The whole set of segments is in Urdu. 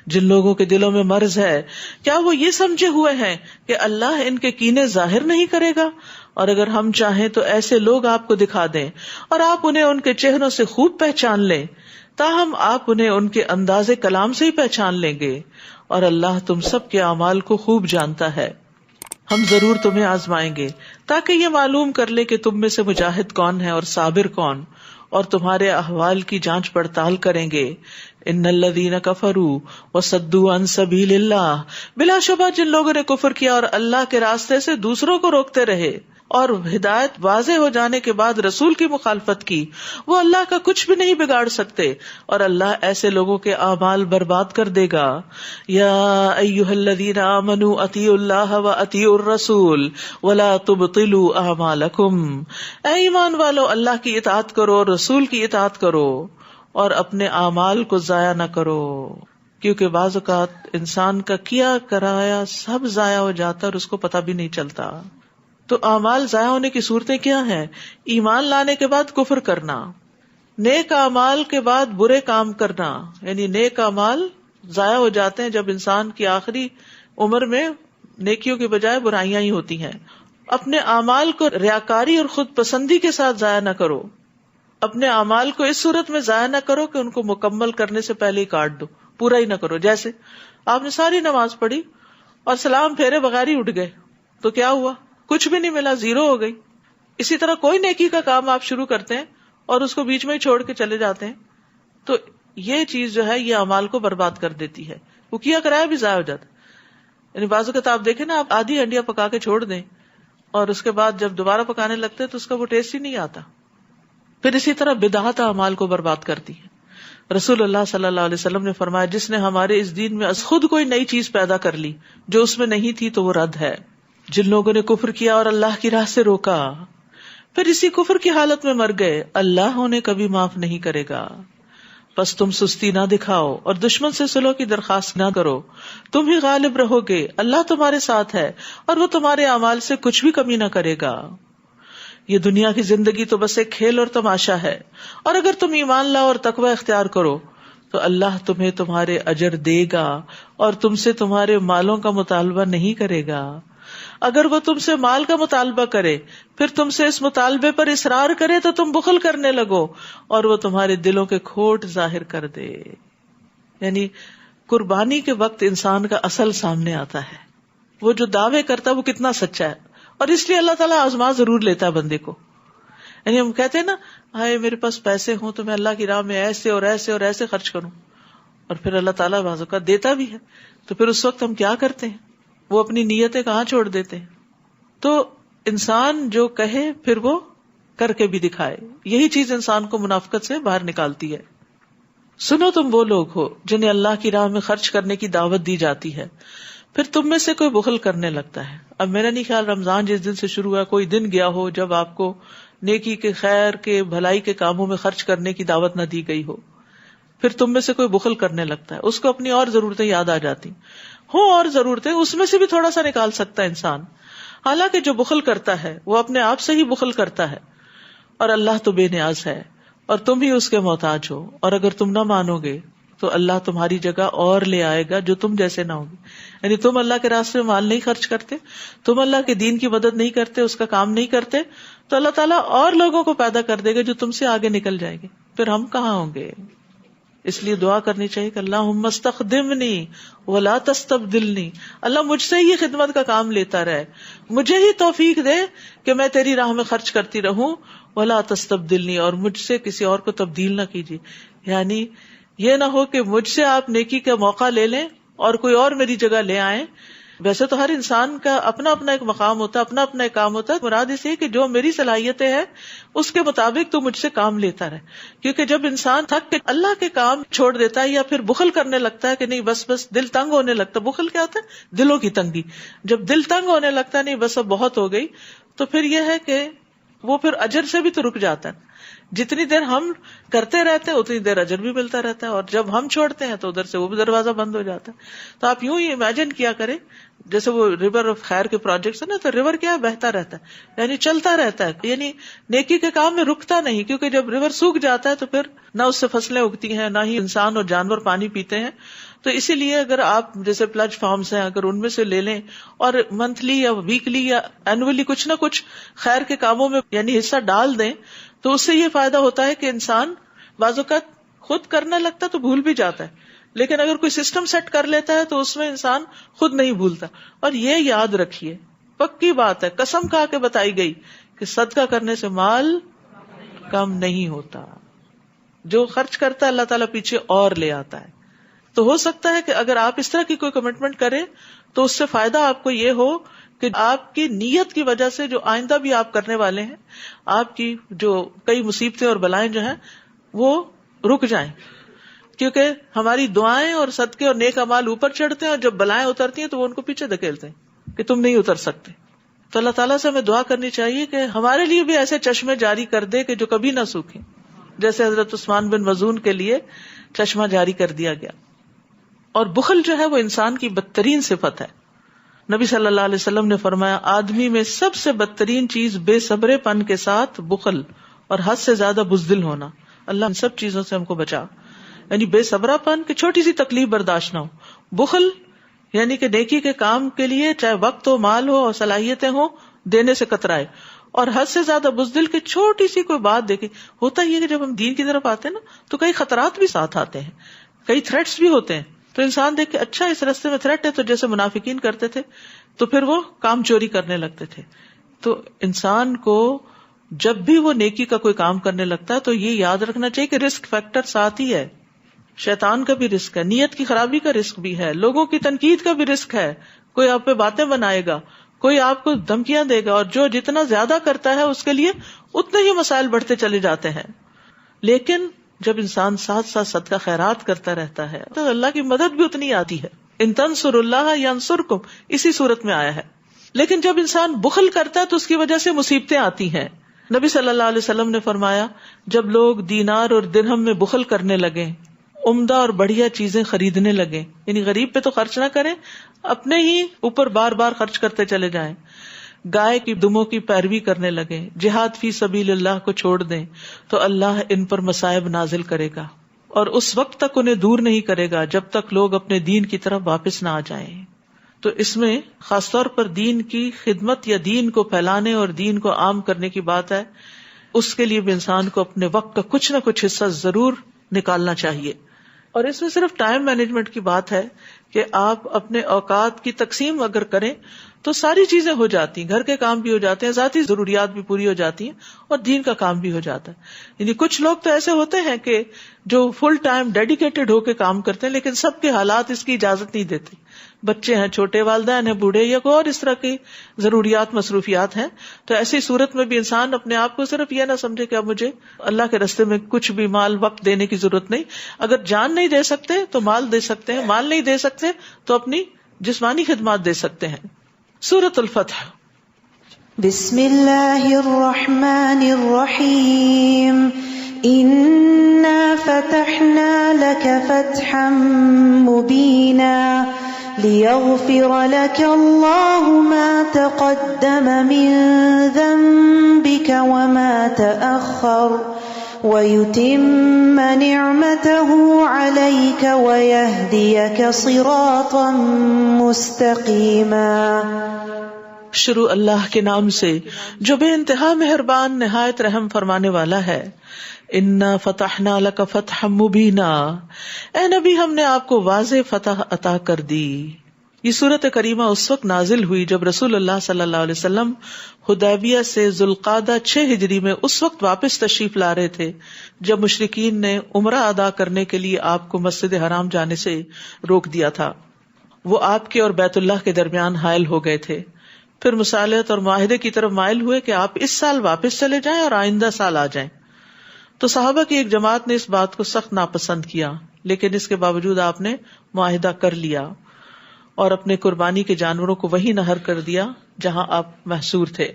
جن لوگوں کے دلوں میں مرض ہے، کیا وہ یہ سمجھے ہوئے ہیں کہ اللہ ان کے کینے ظاہر نہیں کرے گا؟ اور اگر ہم چاہیں تو ایسے لوگ آپ کو دکھا دیں اور آپ انہیں ان کے چہروں سے خوب پہچان لیں، تاہم آپ انہیں ان کے انداز کلام سے ہی پہچان لیں گے، اور اللہ تم سب کے اعمال کو خوب جانتا ہے۔ ہم ضرور تمہیں آزمائیں گے تاکہ یہ معلوم کر لے کہ تم میں سے مجاہد کون ہے اور صابر کون، اور تمہارے احوال کی جانچ پڑتال کریں گے۔ ان الذین کفروا وصدوا عن سبیل اللہ، بلا شبہ جن لوگوں نے کفر کیا اور اللہ کے راستے سے دوسروں کو روکتے رہے اور ہدایت واضح ہو جانے کے بعد رسول کی مخالفت کی، وہ اللہ کا کچھ بھی نہیں بگاڑ سکتے، اور اللہ ایسے لوگوں کے اعمال برباد کر دے گا۔ یا ایھا الذین آمنوا اطیعوا اللہ واطیعوا الرسول ولا تبطلوا اعمالکم، اے ایمان والو اللہ کی اطاعت کرو اور رسول کی اطاعت کرو اور اپنے اعمال کو ضائع نہ کرو، کیونکہ بعض اوقات انسان کا کیا کرایا سب ضائع ہو جاتا ہے اور اس کو پتہ بھی نہیں چلتا۔ تو اعمال ضائع ہونے کی صورتیں کیا ہیں؟ ایمان لانے کے بعد کفر کرنا، نیک اعمال کے بعد برے کام کرنا، یعنی نیک اعمال ضائع ہو جاتے ہیں جب انسان کی آخری عمر میں نیکیوں کے بجائے برائیاں ہی ہوتی ہیں۔ اپنے اعمال کو ریاکاری اور خود پسندی کے ساتھ ضائع نہ کرو، اپنے اعمال کو اس صورت میں ضائع نہ کرو کہ ان کو مکمل کرنے سے پہلے ہی کاٹ دو، پورا ہی نہ کرو۔ جیسے آپ نے ساری نماز پڑھی اور سلام پھیرے بغیر ہی اٹھ گئے تو کیا ہوا؟ کچھ بھی نہیں ملا، زیرو ہو گئی۔ اسی طرح کوئی نیکی کا کام آپ شروع کرتے ہیں اور اس کو بیچ میں ہی چھوڑ کے چلے جاتے ہیں تو یہ چیز جو ہے یہ اعمال کو برباد کر دیتی ہے، وہ کیا کرایا بھی ضائع ہو جاتا ہے۔ یعنی بعض اوقات آپ دیکھیں نا، آپ آدھی ہنڈیاں پکا کے چھوڑ دیں اور اس کے بعد جب دوبارہ پکانے لگتے تو اس کا وہ ٹیسٹ ہی نہیں آتا۔ پھر اسی طرح بدعات اعمال کو برباد کرتی ہے۔ رسول اللہ صلی اللہ علیہ وسلم نے فرمایا، جس نے ہمارے اس دین میں از خود کوئی نئی چیز پیدا کر لی جو اس میں نہیں تھی تو وہ رد ہے۔ جن لوگوں نے کفر کیا اور اللہ کی راہ سے روکا پھر اسی کفر کی حالت میں مر گئے، اللہ انہیں کبھی معاف نہیں کرے گا۔ پس تم سستی نہ دکھاؤ اور دشمن سے صلح کی درخواست نہ کرو، تم ہی غالب رہو گے، اللہ تمہارے ساتھ ہے اور وہ تمہارے اعمال سے کچھ بھی کمی نہ کرے گا۔ یہ دنیا کی زندگی تو بس ایک کھیل اور تماشا ہے، اور اگر تم ایمان لاؤ اور تقوی اختیار کرو تو اللہ تمہیں تمہارے اجر دے گا اور تم سے تمہارے مالوں کا مطالبہ نہیں کرے گا۔ اگر وہ تم سے مال کا مطالبہ کرے پھر تم سے اس مطالبے پر اصرار کرے تو تم بخل کرنے لگو اور وہ تمہارے دلوں کے کھوٹ ظاہر کر دے۔ یعنی قربانی کے وقت انسان کا اصل سامنے آتا ہے، وہ جو دعوے کرتا ہے وہ کتنا سچا ہے، اور اس لیے اللہ تعالیٰ آزما ضرور لیتا ہے بندے کو۔ یعنی ہم کہتے ہیں نا، ہائے میرے پاس پیسے ہوں تو میں اللہ کی راہ میں ایسے اور ایسے اور ایسے خرچ کروں، اور پھر اللہ تعالیٰ بعض اوقات دیتا بھی ہے، تو پھر اس وقت ہم کیا کرتے ہیں؟ وہ اپنی نیتیں کہاں چھوڑ دیتے ہیں۔ تو انسان جو کہے پھر وہ کر کے بھی دکھائے، یہی چیز انسان کو منافقت سے باہر نکالتی ہے۔ سنو تم وہ لوگ ہو جنہیں اللہ کی راہ میں خرچ کرنے کی دعوت دی جاتی ہے، پھر تم میں سے کوئی بخل کرنے لگتا ہے۔ اب میرا نہیں خیال رمضان جس دن سے شروع ہوا کوئی دن گیا ہو جب آپ کو نیکی کے، خیر کے، بھلائی کے کاموں میں خرچ کرنے کی دعوت نہ دی گئی ہو۔ پھر تم میں سے کوئی بخل کرنے لگتا ہے، اس کو اپنی اور ضرورتیں یاد آ جاتی ہوں، اور ضرورتیں اس میں سے بھی تھوڑا سا نکال سکتا ہے انسان۔ حالانکہ جو بخل کرتا ہے وہ اپنے آپ سے ہی بخل کرتا ہے، اور اللہ تو بے نیاز ہے اور تم ہی اس کے محتاج ہو، اور اگر تم نہ مانو گے تو اللہ تمہاری جگہ اور لے آئے گا جو تم جیسے نہ ہوگی۔ یعنی تم اللہ کے راستے میں مال نہیں خرچ کرتے، تم اللہ کے دین کی مدد نہیں کرتے، اس کا کام نہیں کرتے، تو اللہ تعالیٰ اور لوگوں کو پیدا کر دے گا جو تم سے آگے نکل جائیں گے، پھر ہم کہاں ہوں گے؟ اس لیے دعا کرنی چاہیے کہ اللہم استخدمنی ولا تستبدلنی، اللہ مجھ سے ہی خدمت کا کام لیتا رہے، مجھے ہی توفیق دے کہ میں تیری راہ میں خرچ کرتی رہوں، ولا تستبدلنی، اور مجھ سے کسی اور کو تبدیل نہ کیجیے۔ یعنی یہ نہ ہو کہ مجھ سے آپ نیکی کا موقع لے لیں اور کوئی اور میری جگہ لے آئیں۔ ویسے تو ہر انسان کا اپنا اپنا ایک مقام ہوتا ہے، اپنا اپنا ایک کام ہوتا ہے، مراد اس ہے کہ جو میری صلاحیتیں ہیں اس کے مطابق تو مجھ سے کام لیتا رہے، کیونکہ جب انسان تھک کے اللہ کے کام چھوڑ دیتا ہے یا پھر بخل کرنے لگتا ہے کہ نہیں بس دل تنگ ہونے لگتا ہے، بخل کیا ہوتا ہے؟ دلوں کی تنگی، جب دل تنگ ہونے لگتا ہے نہیں بس اب بہت ہو گئی، تو پھر یہ ہے کہ وہ پھر اجر سے بھی تو رک جاتا ہے۔ جتنی دیر ہم کرتے رہتے ہیں اتنی دیر اجر بھی ملتا رہتا ہے، اور جب ہم چھوڑتے ہیں تو ادھر سے وہ بھی دروازہ بند ہو جاتا ہے. تو آپ یوں ہی امیجن کیا کریں جیسے وہ ریور آف خیر کے پروجیکٹس ہے نا، تو ریور کیا ہے، بہتا رہتا ہے، یعنی چلتا رہتا ہے، یعنی نیکی کے کام میں رکتا نہیں، کیونکہ جب ریور سوکھ جاتا ہے تو پھر نہ اس سے فصلیں اگتی ہیں، نہ ہی انسان اور جانور پانی پیتے ہیں. تو اسی لیے اگر آپ جیسے پلج فارمز ہیں، اگر ان میں سے لے لیں اور منتھلی یا ویکلی یا اینولی کچھ نہ کچھ خیر کے کاموں میں یعنی حصہ ڈال دیں، تو اس سے یہ فائدہ ہوتا ہے کہ انسان بعض اوقات خود کرنے لگتا تو بھول بھی جاتا ہے، لیکن اگر کوئی سسٹم سیٹ کر لیتا ہے تو اس میں انسان خود نہیں بھولتا. اور یہ یاد رکھیے، پکی بات ہے، قسم کھا کے بتائی گئی کہ صدقہ کرنے سے مال کم نہیں ہوتا، جو خرچ کرتا ہے اللہ تعالیٰ پیچھے اور لے آتا ہے. تو ہو سکتا ہے کہ اگر آپ اس طرح کی کوئی کمٹمنٹ کریں تو اس سے فائدہ آپ کو یہ ہو کہ آپ کی نیت کی وجہ سے جو آئندہ بھی آپ کرنے والے ہیں، آپ کی جو کئی مصیبتیں اور بلائیں جو ہیں وہ رک جائیں، کیونکہ ہماری دعائیں اور صدقے اور نیک اعمال اوپر چڑھتے ہیں، اور جب بلائیں اترتی ہیں تو وہ ان کو پیچھے دھکیلتے ہیں کہ تم نہیں اتر سکتے. تو اللہ تعالیٰ سے ہمیں دعا کرنی چاہیے کہ ہمارے لیے بھی ایسے چشمے جاری کر دے کہ جو کبھی نہ سوکھیں، جیسے حضرت عثمان بن مظعون کے لیے چشمہ جاری کر دیا گیا. اور بخل جو ہے وہ انسان کی بدترین صفت ہے. نبی صلی اللہ علیہ وسلم نے فرمایا، آدمی میں سب سے بدترین چیز بے صبرے پن کے ساتھ بخل اور حد سے زیادہ بزدل ہونا. اللہ ان سب چیزوں سے ہم کو بچا، یعنی بے صبرا پن کہ چھوٹی سی تکلیف برداشت نہ ہو، بخل یعنی کہ نیکی کے کام کے لیے چاہے وقت ہو، مال ہو اور صلاحیتیں ہوں، دینے سے کترائے، اور حد سے زیادہ بزدل کہ چھوٹی سی کوئی بات دیکھے. ہوتا ہی ہے کہ جب ہم دین کی طرف آتے ہیں نا تو کئی خطرات بھی ساتھ آتے ہیں، کئی تھریٹس بھی ہوتے ہیں، تو انسان دیکھ کے اچھا اس راستے میں تھریٹ ہے، تو جیسے منافقین کرتے تھے تو پھر وہ کام چوری کرنے لگتے تھے. تو انسان کو جب بھی وہ نیکی کا کوئی کام کرنے لگتا ہے تو یہ یاد رکھنا چاہیے کہ رسک فیکٹر ساتھ ہی ہے. شیطان کا بھی رسک ہے، نیت کی خرابی کا رسک بھی ہے، لوگوں کی تنقید کا بھی رسک ہے، کوئی آپ پہ باتیں بنائے گا، کوئی آپ کو دھمکیاں دے گا، اور جو جتنا زیادہ کرتا ہے اس کے لیے اتنے ہی مسائل بڑھتے چلے جاتے ہیں. لیکن جب انسان ساتھ ساتھ صدقہ خیرات کرتا رہتا ہے تو اللہ کی مدد بھی اتنی آتی ہے. ان تنصروا اللہ ینصرکم، اسی صورت میں آیا ہے. لیکن جب انسان بخل کرتا ہے تو اس کی وجہ سے مصیبتیں آتی ہیں. نبی صلی اللہ علیہ وسلم نے فرمایا، جب لوگ دینار اور درہم میں بخل کرنے لگے، عمدہ اور بڑھیا چیزیں خریدنے لگے، یعنی غریب پہ تو خرچ نہ کریں، اپنے ہی اوپر بار بار خرچ کرتے چلے جائیں، گائے کی دموں کی پیروی کرنے لگے، جہاد فی سبیل اللہ کو چھوڑ دیں، تو اللہ ان پر مصائب نازل کرے گا، اور اس وقت تک انہیں دور نہیں کرے گا جب تک لوگ اپنے دین کی طرف واپس نہ آ جائیں. تو اس میں خاص طور پر دین کی خدمت یا دین کو پھیلانے اور دین کو عام کرنے کی بات ہے. اس کے لیے بھی انسان کو اپنے وقت کا کچھ نہ کچھ حصہ ضرور نکالنا چاہیے. اور اس میں صرف ٹائم مینجمنٹ کی بات ہے کہ آپ اپنے اوقات کی تقسیم اگر کریں تو ساری چیزیں ہو جاتی ہیں، گھر کے کام بھی ہو جاتے ہیں، ذاتی ضروریات بھی پوری ہو جاتی ہیں، اور دین کا کام بھی ہو جاتا ہے. یعنی کچھ لوگ تو ایسے ہوتے ہیں کہ جو فل ٹائم ڈیڈیکیٹڈ ہو کے کام کرتے ہیں، لیکن سب کے حالات اس کی اجازت نہیں دیتے. بچے ہیں، چھوٹے والدین ہیں، بوڑھے، یا کوئی اور اس طرح کی ضروریات مصروفیات ہیں. تو ایسی صورت میں بھی انسان اپنے آپ کو صرف یہ نہ سمجھے کہ اب مجھے اللہ کے راستے میں کچھ بھی مال وقت دینے کی ضرورت نہیں. اگر جان نہیں دے سکتے تو مال دے سکتے ہیں، مال نہیں دے سکتے تو اپنی جسمانی خدمات دے سکتے ہیں. سورۃ الفتح. بسم اللہ الرحمن الرحیم. انا فتحنا لك فتحا مبینا لیغفر لك اللہ ما تقدم من ذنبك وما تأخر وَيُتِمَّ نِعْمَتَهُ عَلَيْكَ وَيَهْدِيَكَ صِرَاطًا مُسْتَقِيمًا. شروع اللہ کے نام سے جو بے انتہا مہربان نہایت رحم فرمانے والا ہے. انا فتحنا لک فتحا مبینا، اے نبی ہم نے آپ کو واضح فتح عطا کر دی. یہ سورت کریمہ اس وقت نازل ہوئی جب رسول اللہ صلی اللہ علیہ وسلم حدیبیہ سے ذوالقعدہ 6 ہجری میں اس وقت واپس تشریف لا رہے تھے جب مشرکین نے عمرہ ادا کرنے کے لیے آپ کو مسجد حرام جانے سے روک دیا تھا. وہ آپ کے اور بیت اللہ کے درمیان حائل ہو گئے تھے. پھر مصالحت اور معاہدے کی طرف مائل ہوئے کہ آپ اس سال واپس چلے جائیں اور آئندہ سال آ جائیں. تو صحابہ کی ایک جماعت نے اس بات کو سخت ناپسند کیا، لیکن اس کے باوجود آپ نے معاہدہ کر لیا اور اپنے قربانی کے جانوروں کو وہیں نہر کر دیا جہاں آپ محصور تھے.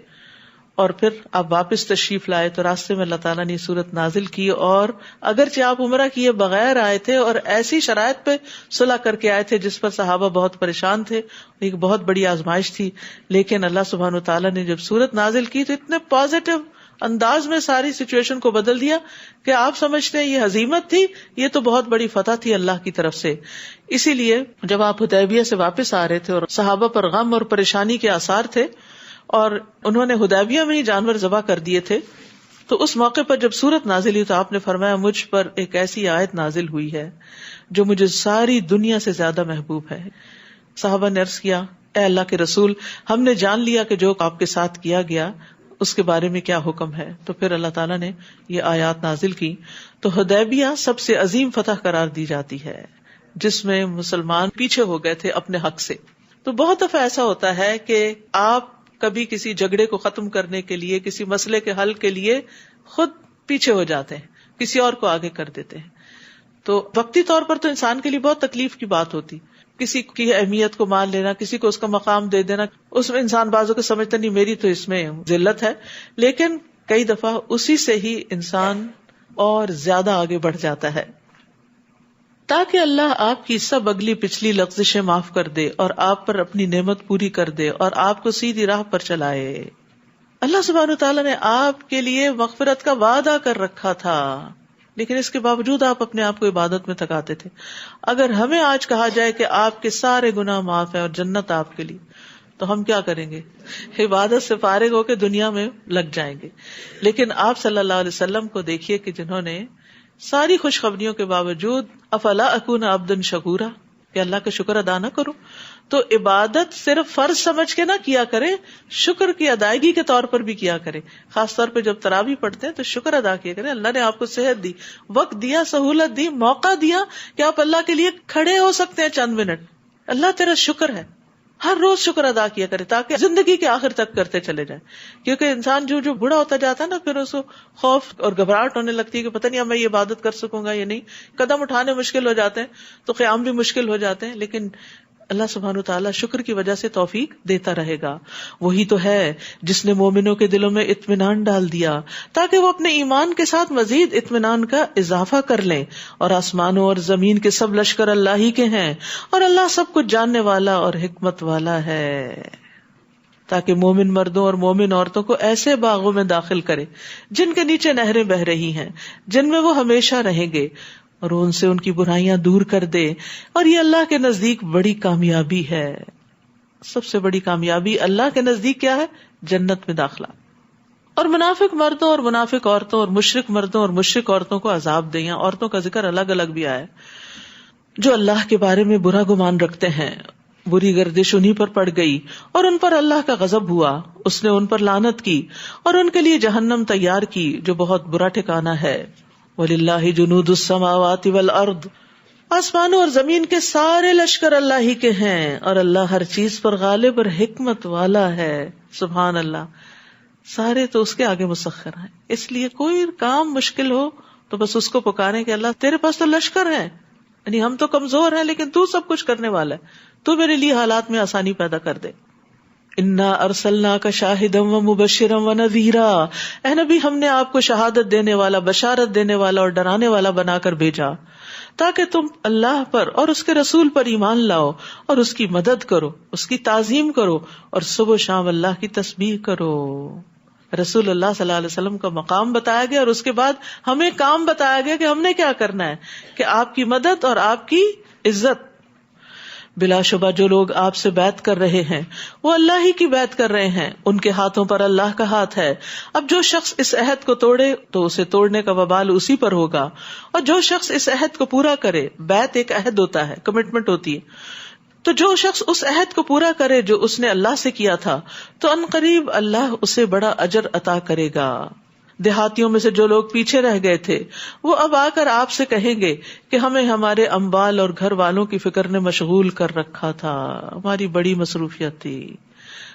اور پھر آپ واپس تشریف لائے تو راستے میں اللہ تعالیٰ نے سورت نازل کی، اور اگرچہ آپ عمرہ کیے بغیر آئے تھے اور ایسی شرائط پہ صلح کر کے آئے تھے جس پر صحابہ بہت پریشان تھے، ایک بہت بڑی آزمائش تھی، لیکن اللہ سبحانہ وتعالیٰ نے جب سورت نازل کی تو اتنے پازیٹو انداز میں ساری سچویشن کو بدل دیا کہ آپ سمجھتے ہیں یہ ہزیمت تھی، یہ تو بہت بڑی فتح تھی اللہ کی طرف سے. اسی لیے جب آپ حدیبیہ سے واپس آ رہے تھے اور صحابہ پر غم اور پریشانی کے آثار تھے اور انہوں نے حدیبیہ میں ہی جانور ذبح کر دیے تھے، تو اس موقع پر جب سورت نازل ہوئی تو آپ نے فرمایا مجھ پر ایک ایسی آیت نازل ہوئی ہے جو مجھے ساری دنیا سے زیادہ محبوب ہے. صحابہ نے عرض کیا اے اللہ کے رسول، ہم نے جان لیا کہ جو آپ کے ساتھ کیا گیا اس کے بارے میں کیا حکم ہے. تو پھر اللہ تعالیٰ نے یہ آیات نازل کی. تو حدیبیہ سب سے عظیم فتح قرار دی جاتی ہے جس میں مسلمان پیچھے ہو گئے تھے اپنے حق سے. تو بہت دفعہ ایسا ہوتا ہے کہ آپ کبھی کسی جھگڑے کو ختم کرنے کے لیے، کسی مسئلے کے حل کے لیے خود پیچھے ہو جاتے ہیں، کسی اور کو آگے کر دیتے ہیں. تو وقتی طور پر تو انسان کے لیے بہت تکلیف کی بات ہوتی، کسی کی اہمیت کو مان لینا، کسی کو اس کا مقام دے دینا، اس میں انسان بعضوں کو سمجھتا نہیں میری تو اس میں ذلت ہے، لیکن کئی دفعہ اسی سے ہی انسان اور زیادہ آگے بڑھ جاتا ہے. تاکہ اللہ آپ کی سب اگلی پچھلی لغزشیں معاف کر دے اور آپ پر اپنی نعمت پوری کر دے اور آپ کو سیدھی راہ پر چلائے. اللہ سبحانہ وتعالیٰ نے آپ کے لیے مغفرت کا وعدہ کر رکھا تھا، لیکن اس کے باوجود آپ اپنے آپ کو عبادت میں تھکاتے تھے. اگر ہمیں آج کہا جائے کہ آپ کے سارے گناہ معاف ہیں اور جنت آپ کے لیے، تو ہم کیا کریں گے؟ عبادت سے فارغ ہو کے دنیا میں لگ جائیں گے. لیکن آپ صلی اللہ علیہ وسلم کو دیکھیے کہ جنہوں نے ساری خوشخبریوں کے باوجود افلا اکون عبدا شکورا، کہ اللہ کا شکر ادا نہ کروں. تو عبادت صرف فرض سمجھ کے نہ کیا کرے، شکر کی ادائیگی کے طور پر بھی کیا کرے. خاص طور پہ جب تراویح پڑھتے ہیں تو شکر ادا کیا کرے. اللہ نے آپ کو صحت دی، وقت دیا، سہولت دی، موقع دیا کہ آپ اللہ کے لیے کھڑے ہو سکتے ہیں چند منٹ. اللہ تیرا شکر ہے. ہر روز شکر ادا کیا کرے تاکہ زندگی کے آخر تک کرتے چلے جائیں. کیونکہ انسان جو بوڑھا ہوتا جاتا ہے نا، پھر اس کو خوف اور گھبراہٹ ہونے لگتی ہے کہ پتہ نہیں اب میں یہ عبادت کر سکوں گا یا نہیں. قدم اٹھانے مشکل ہو جاتے ہیں تو قیام بھی مشکل ہو جاتے ہیں. لیکن اللہ سبحانہ وتعالیٰ شکر کی وجہ سے توفیق دیتا رہے گا. وہی تو ہے جس نے مومنوں کے دلوں میں اطمینان ڈال دیا تاکہ وہ اپنے ایمان کے ساتھ مزید اطمینان کا اضافہ کر لیں. اور آسمانوں اور زمین کے سب لشکر اللہ ہی کے ہیں اور اللہ سب کچھ جاننے والا اور حکمت والا ہے. تاکہ مومن مردوں اور مومن عورتوں کو ایسے باغوں میں داخل کرے جن کے نیچے نہریں بہ رہی ہیں، جن میں وہ ہمیشہ رہیں گے، اور ان سے ان کی برائیاں دور کر دے. اور یہ اللہ کے نزدیک بڑی کامیابی ہے. سب سے بڑی کامیابی اللہ کے نزدیک کیا ہے؟ جنت میں داخلہ. اور منافق مردوں اور منافق عورتوں اور مشرک مردوں اور مشرک عورتوں کو عذاب دیں. یہاں عورتوں کا ذکر الگ الگ بھی آیا جو اللہ کے بارے میں برا گمان رکھتے ہیں. بری گردش انہی پر پڑ گئی اور ان پر اللہ کا غضب ہوا. اس نے ان پر لعنت کی اور ان کے لیے جہنم تیار کی جو بہت برا ٹھکانہ ہے. وَلِلَّهِ جُنُودُ السَّمَاوَاتِ وَالْأَرْضِ، آسمانوں اور زمین کے سارے لشکر اللہ ہی کے ہیں اور اللہ ہر چیز پر غالب اور حکمت والا ہے. سبحان اللہ، سارے تو اس کے آگے مسخر ہیں. اس لیے کوئی کام مشکل ہو تو بس اس کو پکاریں کہ اللہ تیرے پاس تو لشکر ہے، یعنی ہم تو کمزور ہیں لیکن تو سب کچھ کرنے والا ہے، تو میرے لیے حالات میں آسانی پیدا کر دے. انا ارسلناک شاہدا ومبشرا ونذیرا، اے نبی ہم نے آپ کو شہادت دینے والا، بشارت دینے والا اور ڈرانے والا بنا کر بھیجا تاکہ تم اللہ پر اور اس کے رسول پر ایمان لاؤ اور اس کی مدد کرو، اس کی تعظیم کرو اور صبح و شام اللہ کی تسبیح کرو. رسول اللہ صلی اللہ علیہ وسلم کا مقام بتایا گیا اور اس کے بعد ہمیں کام بتایا گیا کہ ہم نے کیا کرنا ہے کہ آپ کی مدد اور آپ کی عزت. بلا شبہ جو لوگ آپ سے بیعت کر رہے ہیں وہ اللہ ہی کی بیعت کر رہے ہیں، ان کے ہاتھوں پر اللہ کا ہاتھ ہے. اب جو شخص اس عہد کو توڑے تو اسے توڑنے کا وبال اسی پر ہوگا، اور جو شخص اس عہد کو پورا کرے، بیعت ایک عہد ہوتا ہے، کمٹمنٹ ہوتی ہے، تو جو شخص اس عہد کو پورا کرے جو اس نے اللہ سے کیا تھا تو عنقریب اللہ اسے بڑا اجر عطا کرے گا. دیہاتیوں میں سے جو لوگ پیچھے رہ گئے تھے وہ اب آ کر آپ سے کہیں گے کہ ہمیں ہمارے اموال اور گھر والوں کی فکر نے مشغول کر رکھا تھا، ہماری بڑی مصروفیت تھی،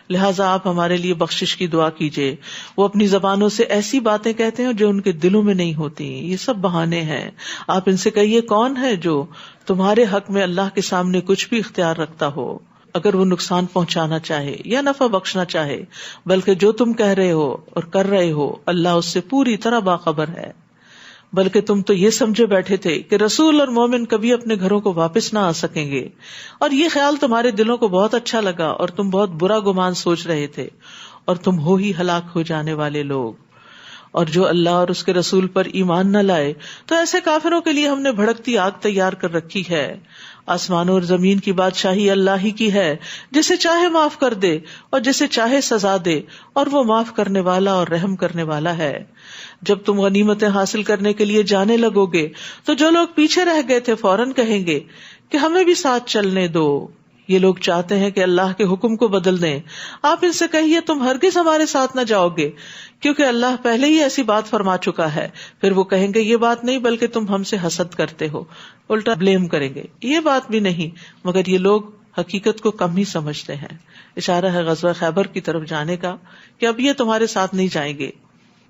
لہٰذا آپ ہمارے لیے بخشش کی دعا کیجیے. وہ اپنی زبانوں سے ایسی باتیں کہتے ہیں جو ان کے دلوں میں نہیں ہوتی، یہ سب بہانے ہیں. آپ ان سے کہیے کون ہے جو تمہارے حق میں اللہ کے سامنے کچھ بھی اختیار رکھتا ہو؟ اگر وہ نقصان پہنچانا چاہے یا نفع بخشنا چاہے، بلکہ جو تم کہہ رہے ہو اور کر رہے ہو اللہ اس سے پوری طرح باخبر ہے. بلکہ تم تو یہ سمجھے بیٹھے تھے کہ رسول اور مومن کبھی اپنے گھروں کو واپس نہ آ سکیں گے، اور یہ خیال تمہارے دلوں کو بہت اچھا لگا اور تم بہت برا گمان سوچ رہے تھے، اور تم ہو ہی ہلاک ہو جانے والے لوگ. اور جو اللہ اور اس کے رسول پر ایمان نہ لائے تو ایسے کافروں کے لیے ہم نے بھڑکتی آگ تیار کر رکھی ہے. آسمانوں اور زمین کی بادشاہی اللہ ہی کی ہے، جسے چاہے معاف کر دے اور جسے چاہے سزا دے، اور وہ معاف کرنے والا اور رحم کرنے والا ہے. جب تم غنیمتیں حاصل کرنے کے لیے جانے لگو گے تو جو لوگ پیچھے رہ گئے تھے فوراً کہیں گے کہ ہمیں بھی ساتھ چلنے دو. یہ لوگ چاہتے ہیں کہ اللہ کے حکم کو بدل دیں. آپ ان سے کہیے تم ہرگز ہمارے ساتھ نہ جاؤ گے، کیونکہ اللہ پہلے ہی ایسی بات فرما چکا ہے. پھر وہ کہیں گے یہ بات نہیں بلکہ تم ہم سے حسد کرتے ہو، الٹا بلیم کریں گے. یہ بات بھی نہیں، مگر یہ لوگ حقیقت کو کم ہی سمجھتے ہیں. اشارہ ہے غزوہ خیبر کی طرف جانے کا کہ اب یہ تمہارے ساتھ نہیں جائیں گے.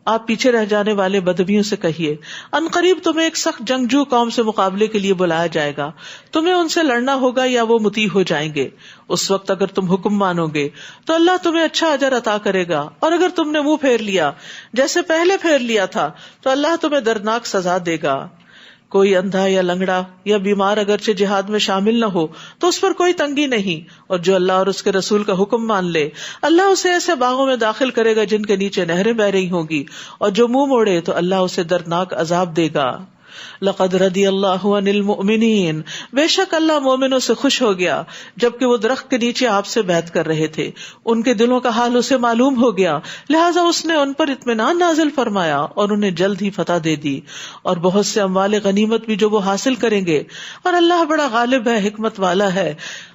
آپ پیچھے رہ جانے والے بدویوں سے کہیے ان قریب تمہیں ایک سخت جنگجو قوم سے مقابلے کے لیے بلایا جائے گا، تمہیں ان سے لڑنا ہوگا یا وہ مطیع ہو جائیں گے. اس وقت اگر تم حکم مانو گے تو اللہ تمہیں اچھا اجر عطا کرے گا، اور اگر تم نے منہ پھیر لیا جیسے پہلے پھیر لیا تھا تو اللہ تمہیں دردناک سزا دے گا. کوئی اندھا یا لنگڑا یا بیمار اگرچہ جہاد میں شامل نہ ہو تو اس پر کوئی تنگی نہیں، اور جو اللہ اور اس کے رسول کا حکم مان لے اللہ اسے ایسے باغوں میں داخل کرے گا جن کے نیچے نہریں بہ رہی ہوں گی، اور جو منہ موڑے تو اللہ اسے دردناک عذاب دے گا. لقد رضی اللہ عن المؤمنین، بے شک اللہ مومنوں سے خوش ہو گیا جبکہ وہ درخت کے نیچے آپ سے بیعت کر رہے تھے. ان کے دلوں کا حال اسے معلوم ہو گیا، لہٰذا اس نے ان پر اطمینان نازل فرمایا اور انہیں جلد ہی فتح دے دی، اور بہت سے اموال غنیمت بھی جو وہ حاصل کریں گے. اور اللہ بڑا غالب ہے، حکمت والا ہے.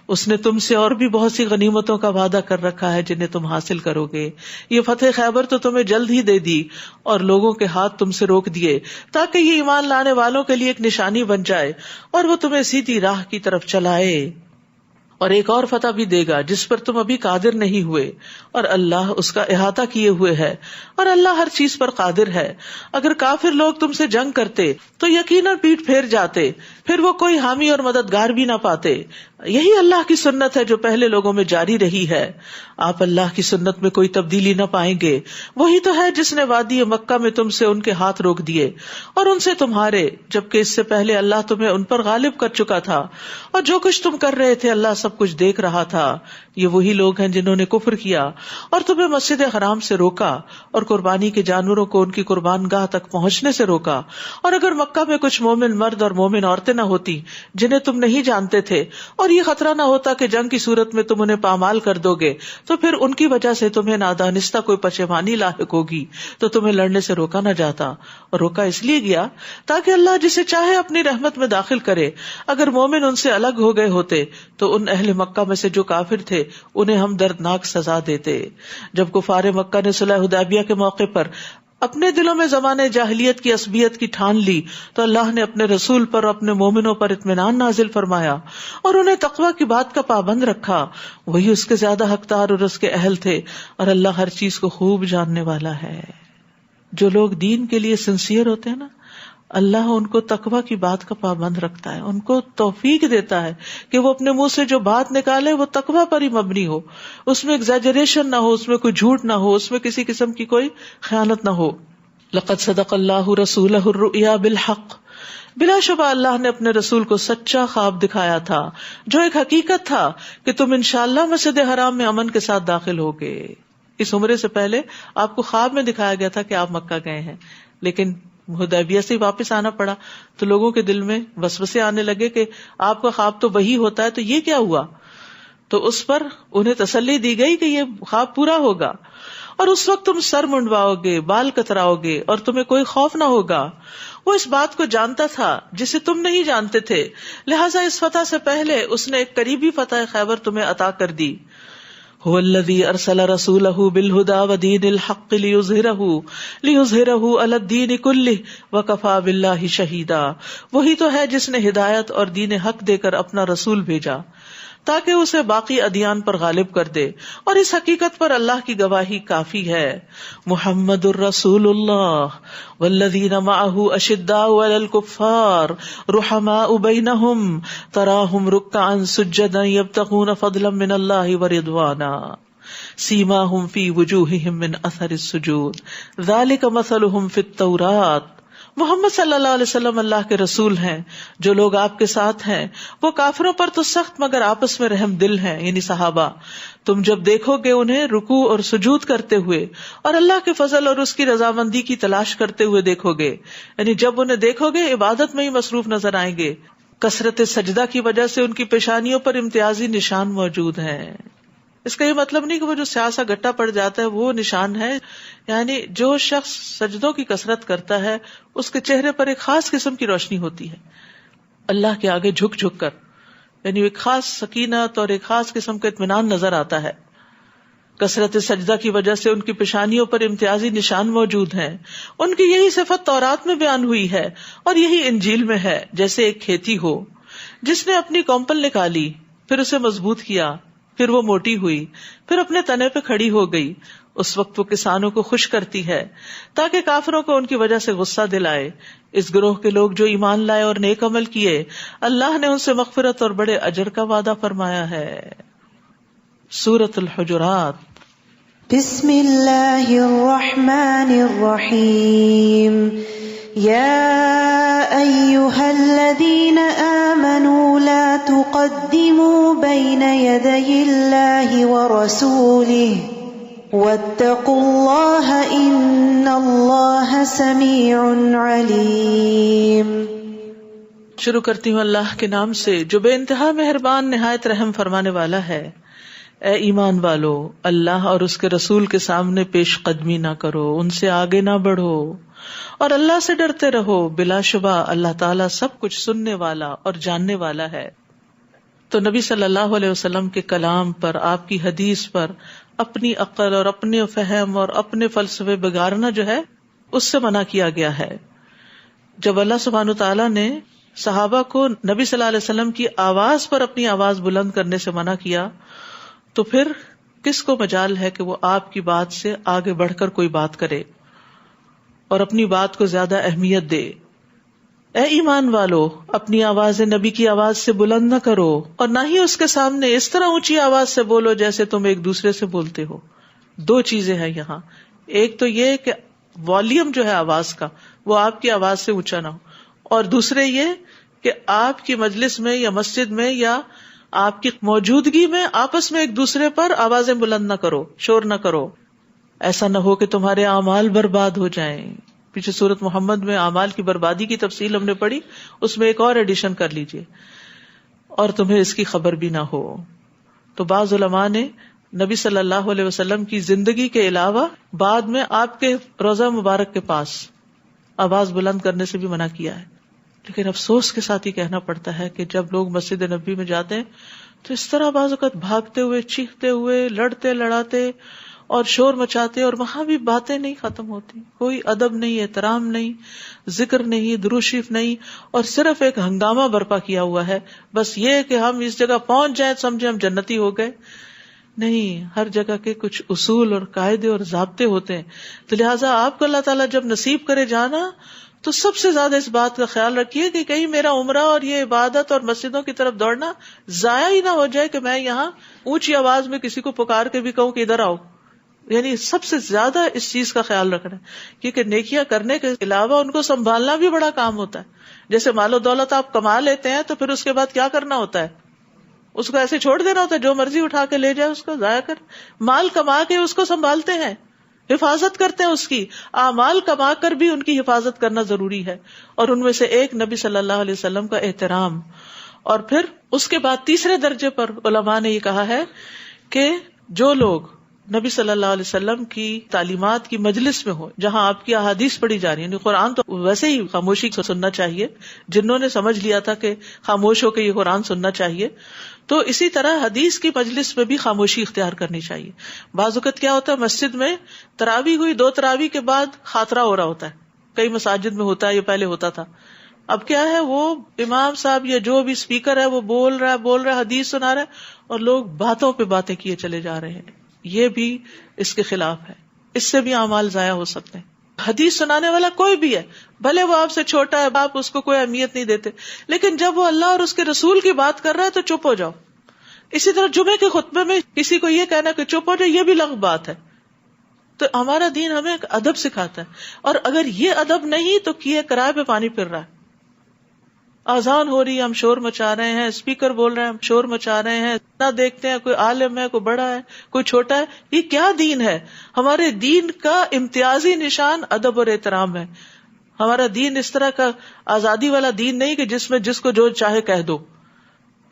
اس نے تم سے اور بھی بہت سی غنیمتوں کا وعدہ کر رکھا ہے جنہیں تم حاصل کرو گے. یہ فتح خیبر تو تمہیں جلد ہی دے دی، اور لوگوں کے ہاتھ تم سے روک دیے تاکہ یہ ایمان لانے والوں کے لیے ایک نشانی بن جائے اور وہ تمہیں سیدھی راہ کی طرف چلائے. اور ایک اور فتح بھی دے گا جس پر تم ابھی قادر نہیں ہوئے، اور اللہ اس کا احاطہ کیے ہوئے ہے، اور اللہ ہر چیز پر قادر ہے. اگر کافر لوگ تم سے جنگ کرتے تو یقیناً پیٹ پھیر جاتے، پھر وہ کوئی حامی اور مددگار بھی نہ پاتے. یہی اللہ کی سنت ہے جو پہلے لوگوں میں جاری رہی ہے. آپ اللہ کی سنت میں کوئی تبدیلی نہ پائیں گے. وہی تو ہے جس نے وادی مکہ میں تم سے ان کے ہاتھ روک دیے اور ان سے تمہارے، جبکہ اس سے پہلے اللہ تمہیں ان پر غالب کر چکا تھا، اور جو کچھ تم کر رہے تھے اللہ سب کچھ دیکھ رہا تھا. یہ وہی لوگ ہیں جنہوں نے کفر کیا اور تمہیں مسجد حرام سے روکا اور قربانی کے جانوروں کو ان کی قربان گاہ تک پہنچنے سے روکا. اور اگر مکہ میں کچھ مومن مرد اور مومن عورتیں نہ ہوتی جنہیں تم نہیں جانتے تھے، اور یہ خطرہ نہ ہوتا کہ جنگ کی صورت میں تم انہیں پامال کر دو گے تو پھر ان کی وجہ سے تمہیں نادانستہ کوئی پشیمانی لاحق ہوگی تو تمہیں لڑنے سے روکا نہ جاتا. اور روکا اس لیے گیا تاکہ اللہ جسے چاہے اپنی رحمت میں داخل کرے. اگر مومن ان سے الگ ہو گئے ہوتے تو ان اہل مکہ میں سے جو کافر تھے انہیں ہم دردناک سزا دیتے. جب کفار مکہ نے صلح حدیبیہ کے موقع پر اپنے دلوں میں زمانے جاہلیت کی عصبیت کی ٹھان لی تو اللہ نے اپنے رسول پر اور اپنے مومنوں پر اطمینان نازل فرمایا اور انہیں تقویٰ کی بات کا پابند رکھا. وہی اس کے زیادہ حقدار اور اس کے اہل تھے، اور اللہ ہر چیز کو خوب جاننے والا ہے. جو لوگ دین کے لیے سنسیئر ہوتے ہیں نا، اللہ ان کو تقویٰ کی بات کا پابند رکھتا ہے، ان کو توفیق دیتا ہے کہ وہ اپنے منہ سے جو بات نکالے وہ تقویٰ پر ہی مبنی ہو، اس میں ایگزیجریشن نہ ہو، اس میں کوئی جھوٹ نہ ہو، اس میں کسی قسم کی کوئی خیانت نہ ہو. لقد صدق اللہ رسولہ الرؤیا بالحق، بلا شبہ اللہ نے اپنے رسول کو سچا خواب دکھایا تھا جو ایک حقیقت تھا کہ تم انشاءاللہ مسجد حرام میں امن کے ساتھ داخل ہوگے. اس عمرے سے پہلے آپ کو خواب میں دکھایا گیا تھا کہ آپ مکہ گئے ہیں، لیکن حدیبیہ سے واپس آنا پڑا تو لوگوں کے دل میں وسوسے آنے لگے کہ آپ کا خواب تو وہی ہوتا ہے، تو یہ کیا ہوا؟ تو اس پر انہیں تسلی دی گئی کہ یہ خواب پورا ہوگا، اور اس وقت تم سر منڈواؤ گے، بال کتراؤ گے اور تمہیں کوئی خوف نہ ہوگا. وہ اس بات کو جانتا تھا جسے تم نہیں جانتے تھے، لہٰذا اس فتح سے پہلے اس نے ایک قریبی فتح خیبر تمہیں عطا کر دی. هو الذي ارسل رسوله بالهدى ودين الحق ليظهره على الدين كله وكفى بالله شهيدا. وہی تو ہے جس نے ہدایت اور دین حق دے کر اپنا رسول بھیجا تاکہ اسے باقی ادیان پر غالب کر دے، اور اس حقیقت پر اللہ کی گواہی کافی ہے۔ محمد الرسول اللہ والذین معہ اشداء علی الکفار رحماء بینہم تراہم رکعا سجدا یبتغون فضلا من اللہ ورضوانا سیماہم فی وجوہہم من اثر السجود ذالک مثلہم فی التوراۃ۔ محمد صلی اللہ علیہ وسلم اللہ کے رسول ہیں، جو لوگ آپ کے ساتھ ہیں وہ کافروں پر تو سخت مگر آپس میں رحم دل ہیں، یعنی صحابہ۔ تم جب دیکھو گے انہیں رکوع اور سجود کرتے ہوئے اور اللہ کے فضل اور اس کی رضامندی کی تلاش کرتے ہوئے دیکھو گے، یعنی جب انہیں دیکھو گے عبادت میں ہی مصروف نظر آئیں گے۔ کثرت سجدہ کی وجہ سے ان کی پیشانیوں پر امتیازی نشان موجود ہیں۔ اس کا یہ مطلب نہیں کہ وہ جو سیاہ گٹا پڑ جاتا ہے وہ نشان ہے، یعنی جو شخص سجدوں کی کثرت کرتا ہے اس کے چہرے پر ایک خاص قسم کی روشنی ہوتی ہے، اللہ کے آگے جھک جھک کر، یعنی ایک خاص سکینت اور ایک خاص قسم کا اطمینان نظر آتا ہے۔ کثرت سجدہ کی وجہ سے ان کی پیشانیوں پر امتیازی نشان موجود ہیں۔ ان کی یہی صفت تورات میں بیان ہوئی ہے اور یہی انجیل میں ہے، جیسے ایک کھیتی ہو جس نے اپنی کونپل نکالی، پھر اسے مضبوط کیا، پھر وہ موٹی ہوئی، پھر اپنے تنے پہ کھڑی ہو گئی، اس وقت وہ کسانوں کو خوش کرتی ہے تاکہ کافروں کو ان کی وجہ سے غصہ دلائے۔ اس گروہ کے لوگ جو ایمان لائے اور نیک عمل کیے، اللہ نے ان سے مغفرت اور بڑے اجر کا وعدہ فرمایا ہے۔ سورۃ الحجرات۔ بسم اللہ الرحمن الرحیم۔ یا ایہا الذین آمنوا لا تقدموا بین یدی اللہ ورسولہ واتقوا اللہ ان اللہ سمیع علیم۔ شروع کرتی ہوں اللہ کے نام سے جو بے انتہا مہربان نہایت رحم فرمانے والا ہے۔ اے ایمان والو، اللہ اور اس کے رسول کے سامنے پیش قدمی نہ کرو، ان سے آگے نہ بڑھو، اور اللہ سے ڈرتے رہو، بلا شبہ اللہ تعالیٰ سب کچھ سننے والا اور جاننے والا ہے۔ تو نبی صلی اللہ علیہ وسلم کے کلام پر، آپ کی حدیث پر اپنی عقل اور اپنے فہم اور اپنے فلسفے بگاڑنا جو ہے اس سے منع کیا گیا ہے۔ جب اللہ سبحانہ تعالیٰ نے صحابہ کو نبی صلی اللہ علیہ وسلم کی آواز پر اپنی آواز بلند کرنے سے منع کیا تو پھر کس کو مجال ہے کہ وہ آپ کی بات سے آگے بڑھ کر کوئی بات کرے اور اپنی بات کو زیادہ اہمیت دے۔ اے ایمان والو، اپنی آواز نبی کی آواز سے بلند نہ کرو اور نہ ہی اس کے سامنے اس طرح اونچی آواز سے بولو جیسے تم ایک دوسرے سے بولتے ہو۔ دو چیزیں ہیں یہاں، ایک تو یہ کہ والیوم جو ہے آواز کا وہ آپ کی آواز سے اونچا نہ ہو، اور دوسرے یہ کہ آپ کی مجلس میں یا مسجد میں یا آپ کی موجودگی میں آپس میں ایک دوسرے پر آوازیں بلند نہ کرو، شور نہ کرو، ایسا نہ ہو کہ تمہارے اعمال برباد ہو جائیں۔ پیچھے سورۃ محمد میں اعمال کی بربادی کی تفصیل ہم نے پڑھی، اس میں ایک اور ایڈیشن کر لیجئے، اور تمہیں اس کی خبر بھی نہ ہو۔ تو بعض علماء نے نبی صلی اللہ علیہ وسلم کی زندگی کے علاوہ بعد میں آپ کے روضہ مبارک کے پاس آواز بلند کرنے سے بھی منع کیا ہے، لیکن افسوس کے ساتھ ہی کہنا پڑتا ہے کہ جب لوگ مسجد نبی میں جاتے ہیں تو اس طرح بعض اوقات بھاگتے ہوئے، چیختے ہوئے، لڑتے لڑاتے اور شور مچاتے، اور وہاں بھی باتیں نہیں ختم ہوتی، کوئی ادب نہیں، احترام نہیں، ذکر نہیں، درود شریف نہیں، اور صرف ایک ہنگامہ برپا کیا ہوا ہے، بس یہ کہ ہم اس جگہ پہنچ جائیں سمجھے ہم جنتی ہو گئے۔ نہیں، ہر جگہ کے کچھ اصول اور قاعدے اور ضابطے ہوتے ہیں، تو لہٰذا آپ کو اللہ تعالیٰ جب نصیب کرے جانا تو سب سے زیادہ اس بات کا خیال رکھیے کہ کہیں میرا عمرہ اور یہ عبادت اور مسجدوں کی طرف دوڑنا ضائع ہی نہ ہو جائے کہ میں یہاں اونچی آواز میں کسی کو پکار کے بھی کہوں کہ ادھر آؤ۔ یعنی سب سے زیادہ اس چیز کا خیال رکھنا ہے، کیونکہ نیکیاں کرنے کے علاوہ ان کو سنبھالنا بھی بڑا کام ہوتا ہے۔ جیسے مال و دولت آپ کما لیتے ہیں تو پھر اس کے بعد کیا کرنا ہوتا ہے؟ اس کو ایسے چھوڑ دینا ہوتا ہے، جو مرضی اٹھا کے لے جائے، اس کو ضائع کر۔ مال کما کے اس کو سنبھالتے ہیں، حفاظت کرتے ہیں اس کی، اعمال کما کر بھی ان کی حفاظت کرنا ضروری ہے، اور ان میں سے ایک نبی صلی اللہ علیہ وسلم کا احترام۔ اور پھر اس کے بعد تیسرے درجے پر علماء نے یہ کہا ہے کہ جو لوگ نبی صلی اللہ علیہ وسلم کی تعلیمات کی مجلس میں ہو، جہاں آپ کی احادیث پڑھی جا رہی ہیں، یعنی قرآن تو ویسے ہی خاموشی سے سننا چاہیے، جنہوں نے سمجھ لیا تھا کہ خاموش ہو کے یہ قرآن سننا چاہیے، تو اسی طرح حدیث کی مجلس میں بھی خاموشی اختیار کرنی چاہیے۔ بعض اوقات کیا ہوتا ہے، مسجد میں تراویح ہوئی، 2 تراویح کے بعد خاطرہ ہو رہا ہوتا ہے، کئی مساجد میں ہوتا ہے، یہ پہلے ہوتا تھا، اب کیا ہے، وہ امام صاحب یا جو بھی اسپیکر ہے وہ بول رہا ہے حدیث سنا رہا ہے، اور لوگ باتوں پہ باتیں کیے چلے جا رہے ہیں. یہ بھی اس کے خلاف ہے. اس سے بھی اعمال ضائع ہو سکتے ہیں. حدیث سنانے والا کوئی بھی ہے، بھلے وہ آپ سے چھوٹا ہے، آپ اس کو کوئی اہمیت نہیں دیتے، لیکن جب وہ اللہ اور اس کے رسول کی بات کر رہا ہے تو چپ ہو جاؤ. اسی طرح جمعے کے خطبے میں کسی کو یہ کہنا کہ چپ ہو جائے، یہ بھی لغو بات ہے. تو ہمارا دین ہمیں ایک ادب سکھاتا ہے، اور اگر یہ ادب نہیں تو کیے کرائے پہ پانی پھر رہا ہے. اذان ہو رہی ہے، ہم شور مچا رہے ہیں، اسپیکر بول رہے ہیں، ہم شور مچا رہے ہیں، نہ دیکھتے ہیں کوئی عالم ہے، کوئی بڑا ہے، کوئی چھوٹا ہے. یہ کیا دین ہے؟ ہمارے دین کا امتیازی نشان ادب اور احترام ہے. ہمارا دین اس طرح کا آزادی والا دین نہیں کہ جس میں جس کو جو چاہے کہہ دو.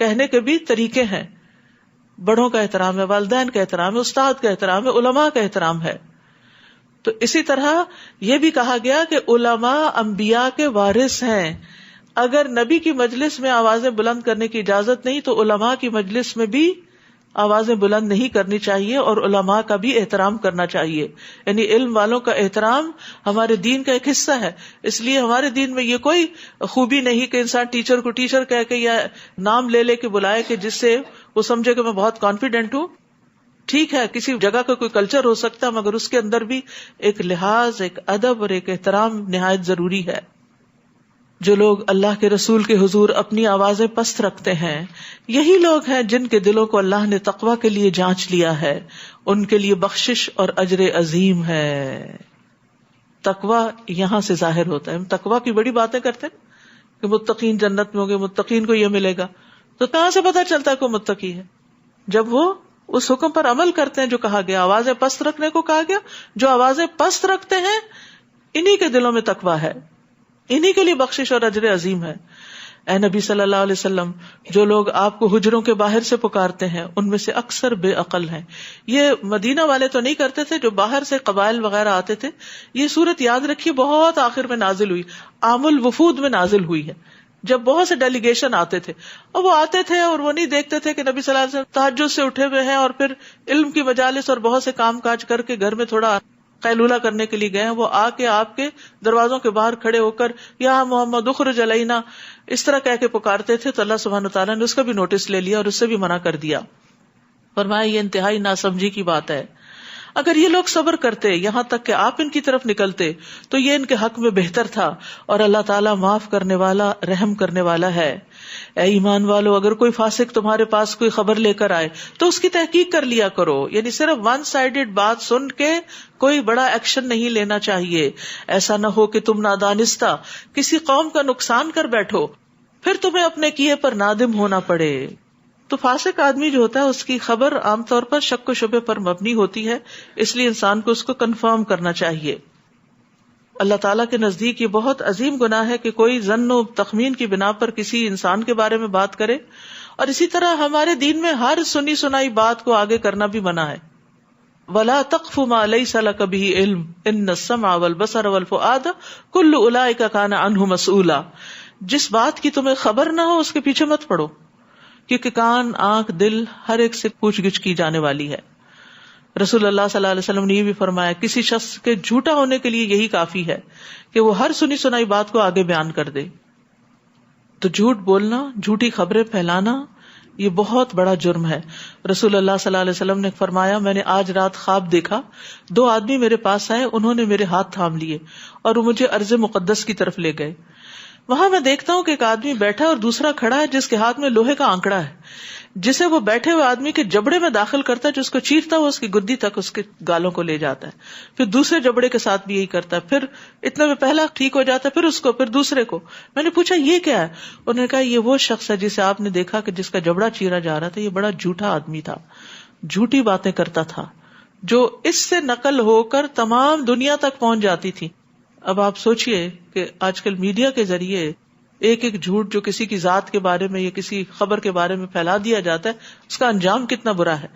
کہنے کے بھی طریقے ہیں. بڑوں کا احترام ہے، والدین کا احترام ہے، استاد کا احترام ہے، علماء کا احترام ہے. تو اسی طرح یہ بھی کہا گیا کہ علماء انبیاء کے وارث ہیں. اگر نبی کی مجلس میں آوازیں بلند کرنے کی اجازت نہیں تو علماء کی مجلس میں بھی آوازیں بلند نہیں کرنی چاہیے، اور علماء کا بھی احترام کرنا چاہیے. یعنی علم والوں کا احترام ہمارے دین کا ایک حصہ ہے. اس لیے ہمارے دین میں یہ کوئی خوبی نہیں کہ انسان ٹیچر کو ٹیچر کہہ کے یا نام لے لے کے بلائے کہ جس سے وہ سمجھے کہ میں بہت کانفیڈنٹ ہوں. ٹھیک ہے، کسی جگہ کا کوئی کلچر ہو سکتا ہے، مگر اس کے اندر بھی ایک لحاظ، ایک ادب اور ایک احترام نہایت ضروری ہے. جو لوگ اللہ کے رسول کے حضور اپنی آوازیں پست رکھتے ہیں، یہی لوگ ہیں جن کے دلوں کو اللہ نے تقویٰ کے لیے جانچ لیا ہے. ان کے لیے بخشش اور اجر عظیم ہے. تقویٰ یہاں سے ظاہر ہوتا ہے. ہم تقویٰ کی بڑی باتیں کرتے ہیں کہ متقین جنت میں ہوں گے، متقین کو یہ ملے گا. تو کہاں سے پتا چلتا ہے کوئی متقی ہے؟ جب وہ اس حکم پر عمل کرتے ہیں جو کہا گیا، آوازیں پست رکھنے کو کہا گیا. جو آوازیں پست رکھتے ہیں انہی کے دلوں میں تقویٰ ہے، انہی کے لیے بخشش اور اجر عظیم ہے. اے نبی صلی اللہ علیہ وسلم، جو لوگ آپ کو حجروں کے باہر سے پکارتے ہیں ان میں سے اکثر بے عقل ہیں. یہ مدینہ والے تو نہیں کرتے تھے، جو باہر سے قبائل وغیرہ آتے تھے. یہ صورت یاد رکھیے بہت آخر میں نازل ہوئی، عام الوفود میں نازل ہوئی ہے، جب بہت سے ڈیلیگیشن آتے تھے. اور وہ آتے تھے اور وہ نہیں دیکھتے تھے کہ نبی صلی اللہ علیہ وسلم تہجد سے اٹھے ہوئے ہیں اور پھر علم کی مجالس اور بہت سے کام کاج کر کے گھر میں تھوڑا قیلولہ کرنے کے لیے گئے ہیں. وہ آ کے آپ کے دروازوں کے باہر کھڑے ہو کر یا محمد اخرج علینا اس طرح کہہ کے پکارتے تھے. تو اللہ سبحانہ وتعالیٰ نے اس کا بھی نوٹس لے لیا اور اس سے بھی منع کر دیا. فرمایا یہ انتہائی ناسمجھی کی بات ہے. اگر یہ لوگ صبر کرتے یہاں تک کہ آپ ان کی طرف نکلتے تو یہ ان کے حق میں بہتر تھا، اور اللہ تعالیٰ معاف کرنے والا، رحم کرنے والا ہے. اے ایمان والو، اگر کوئی فاسق تمہارے پاس کوئی خبر لے کر آئے تو اس کی تحقیق کر لیا کرو. یعنی صرف ون سائیڈڈ بات سن کے کوئی بڑا ایکشن نہیں لینا چاہیے. ایسا نہ ہو کہ تم نادانستہ کسی قوم کا نقصان کر بیٹھو، پھر تمہیں اپنے کیے پر نادم ہونا پڑے. تو فاسق آدمی جو ہوتا ہے اس کی خبر عام طور پر شک و شبے پر مبنی ہوتی ہے، اس لیے انسان کو اس کو کنفرم کرنا چاہیے. اللہ تعالیٰ کے نزدیک یہ بہت عظیم گناہ ہے کہ کوئی ظن و تخمین کی بنا پر کسی انسان کے بارے میں بات کرے. اور اسی طرح ہمارے دین میں ہر سنی سنائی بات کو آگے کرنا بھی منع ہے. وَلَا تَقْفُ مَا لَيْسَ لَكَ بِهِ عِلْمٌ إِنَّ السَّمْعَ وَالْبَصَرَ وَالْفُؤَادَ كُلُّ أُولَئِكَ كَانَ عَنْهُ مَسْئُولًا. جس بات کی تمہیں خبر نہ ہو اس کے پیچھے مت پڑو، کیونکہ کان، آنکھ، دل ہر ایک سے پوچھ گچھ کی جانے والی ہے. رسول اللہ صلی اللہ علیہ وسلم نے یہ بھی فرمایا کسی شخص کے جھوٹا ہونے کے لیے یہی کافی ہے کہ وہ ہر سنی سنائی بات کو آگے بیان کر دے. تو جھوٹ بولنا، جھوٹی خبریں پھیلانا یہ بہت بڑا جرم ہے. رسول اللہ صلی اللہ علیہ وسلم نے فرمایا میں نے آج رات خواب دیکھا، 2 آدمی میرے پاس آئے، انہوں نے میرے ہاتھ تھام لیے اور وہ مجھے ارض مقدس کی طرف لے گئے. وہاں میں دیکھتا ہوں کہ ایک آدمی بیٹھا اور دوسرا کھڑا ہے جس کے ہاتھ میں لوہے کا آنکڑا ہے، جسے وہ بیٹھے ہوئے آدمی کے جبڑے میں داخل کرتا ہے، جو اس کو چیرتا ہے اس کی گدی تک اس کے گالوں کو لے جاتا ہے. پھر دوسرے جبڑے کے ساتھ بھی یہی کرتا ہے، پھر اتنے میں پہلا ٹھیک ہو جاتا ہے، پھر اس کو، پھر دوسرے کو. میں نے پوچھا یہ کیا ہے؟ انہوں نے کہا یہ وہ شخص ہے جسے آپ نے دیکھا کہ جس کا جبڑا چیرا جا رہا تھا. یہ بڑا جھوٹا آدمی تھا، جھوٹی باتیں کرتا تھا جو اس سے نقل ہو کر تمام دنیا تک پہنچ جاتی تھی. اب آپ سوچئے کہ آج کل میڈیا کے ذریعے ایک ایک جھوٹ جو کسی کی ذات کے بارے میں یا کسی خبر کے بارے میں پھیلا دیا جاتا ہے، اس کا انجام کتنا برا ہے.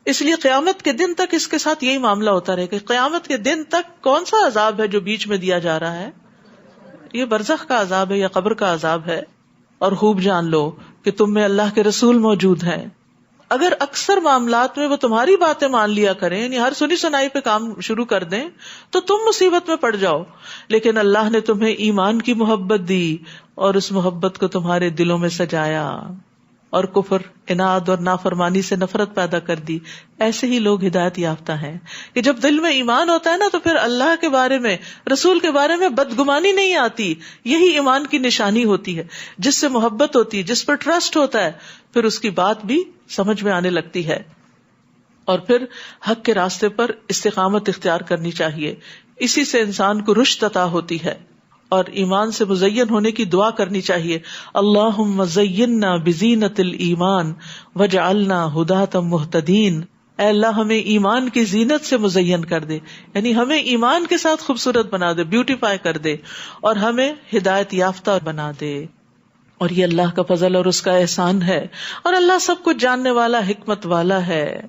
اس لیے قیامت کے دن تک اس کے ساتھ یہی معاملہ ہوتا رہے کہ قیامت کے دن تک کون سا عذاب ہے جو بیچ میں دیا جا رہا ہے؟ یہ برزخ کا عذاب ہے یا قبر کا عذاب ہے. اور خوب جان لو کہ تم میں اللہ کے رسول موجود ہیں، اگر اکثر معاملات میں وہ تمہاری باتیں مان لیا کریں، یعنی ہر سنی سنائی پہ کام شروع کر دیں، تو تم مصیبت میں پڑ جاؤ. لیکن اللہ نے تمہیں ایمان کی محبت دی اور اس محبت کو تمہارے دلوں میں سجایا اور کفر، اناد اور نافرمانی سے نفرت پیدا کر دی. ایسے ہی لوگ ہدایت یافتہ ہیں کہ جب دل میں ایمان ہوتا ہے نا تو پھر اللہ کے بارے میں، رسول کے بارے میں بدگمانی نہیں آتی. یہی ایمان کی نشانی ہوتی ہے. جس سے محبت ہوتی ہے، جس پر ٹرسٹ ہوتا ہے، پھر اس کی بات بھی سمجھ میں آنے لگتی ہے. اور پھر حق کے راستے پر استقامت اختیار کرنی چاہیے. اسی سے انسان کو رشد عطا ہوتی ہے. اور ایمان سے مزین ہونے کی دعا کرنی چاہیے. اللہم زیننا بزینت الایمان وجعلنا ھداۃ مہتدین. اے اللہ ہمیں ایمان کی زینت سے مزین کر دے، یعنی ہمیں ایمان کے ساتھ خوبصورت بنا دے، بیوٹیفائی کر دے، اور ہمیں ہدایت یافتہ بنا دے. اور یہ اللہ کا فضل اور اس کا احسان ہے. اور اللہ سب کچھ جاننے والا، حکمت والا ہے.